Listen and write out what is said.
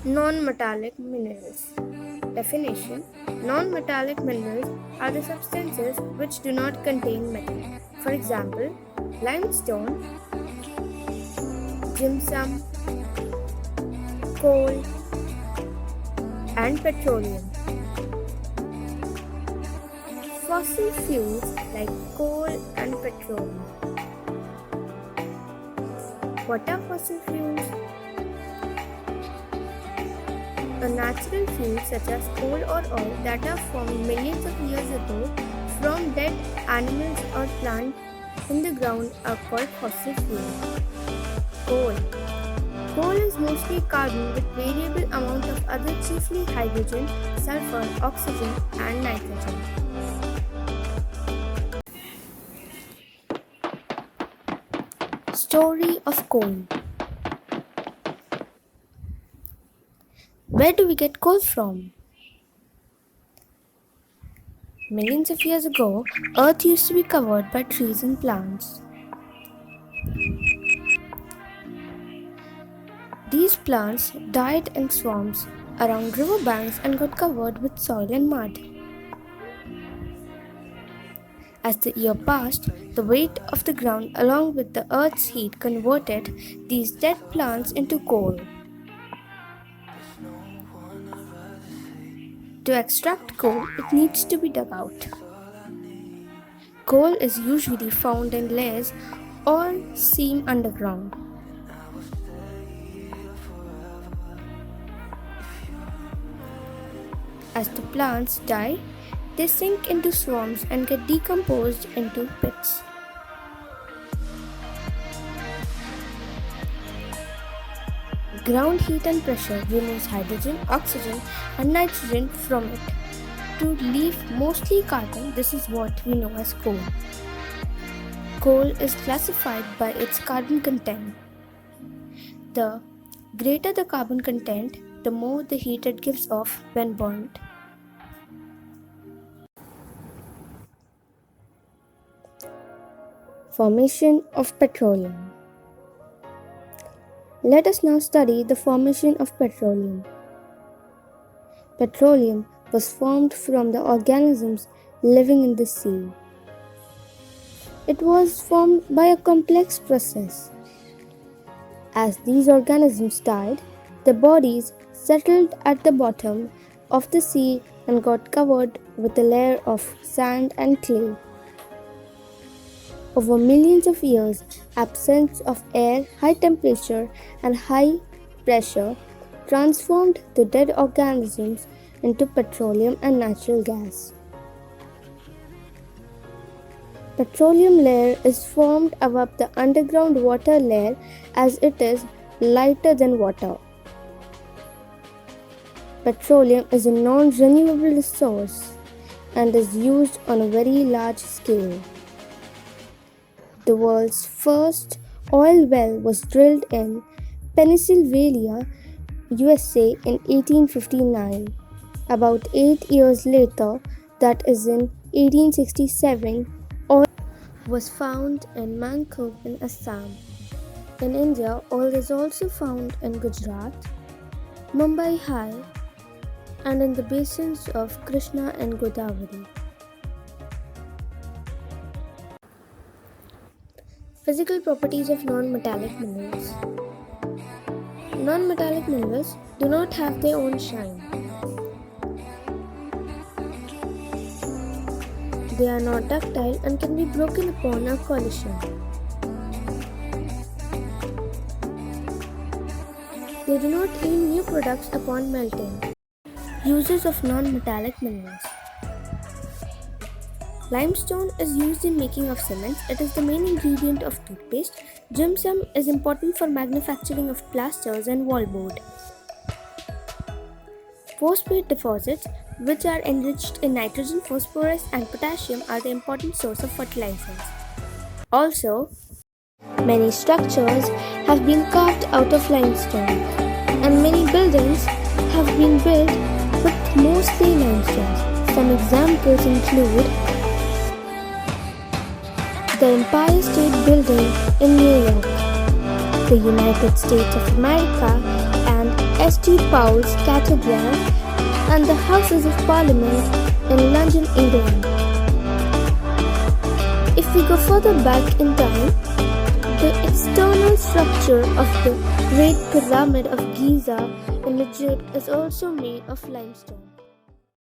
Non-metallic minerals. Definition: non-metallic minerals are the substances which do not contain metal. For example, limestone, gypsum, coal, and petroleum. Fossil fuels like coal and petroleum. What are fossil fuels? A natural fuel such as coal or oil that are formed millions of years ago from dead animals or plants in the ground are called fossil fuels. Coal. Coal is mostly carbon with variable amount of other, chiefly hydrogen, sulfur, oxygen and nitrogen. Story of coal. Where do we get coal from? Millions of years ago, Earth used to be covered by trees and plants. These plants died in swamps around river banks and got covered with soil and mud. As the year passed, the weight of the ground along with the earth's heat converted these dead plants into coal. To extract coal, it needs to be dug out. Coal is usually found in layers or seam underground. As the plants die, they sink into swamps and get decomposed into pits. Ground heat and pressure removes hydrogen, oxygen and nitrogen from it. To leave mostly carbon, this is what we know as coal. Coal is classified by its carbon content. The greater the carbon content, the more the heat it gives off when burnt. Formation of petroleum. Let us now study the formation of petroleum. Petroleum was formed from the organisms living in the sea. It was formed by a complex process. As these organisms died, their bodies settled at the bottom of the sea and got covered with a layer of sand and clay. Over millions of years, absence of air, high temperature and high pressure transformed the dead organisms into petroleum and natural gas. Petroleum layer is formed above the underground water layer as it is lighter than water. Petroleum is a non-renewable resource and is used on a very large scale. The world's first oil well was drilled in Pennsylvania, USA in 1859. About 8 years later, that is in 1867, oil was found in Mankur in Assam. In India, oil is also found in Gujarat, Mumbai High, and in the basins of Krishna and Godavari. Physical properties of non-metallic minerals. Non-metallic minerals do not have their own shine. They are not ductile and can be broken upon a collision. They do not yield new products upon melting. Uses of non-metallic minerals. Limestone is used in making of cements. It is the main ingredient of toothpaste. Gypsum is important for manufacturing of plasters and wallboard. Phosphate deposits, which are enriched in nitrogen, phosphorus and potassium, are the important source of fertilizers. Also, many structures have been carved out of limestone, and many buildings have been built with mostly limestone. Some examples include the Empire State Building in New York, the United States of America, and St. Paul's Cathedral, and the Houses of Parliament in London, England. If we go further back in time, the external structure of the Great Pyramid of Giza in Egypt is also made of limestone.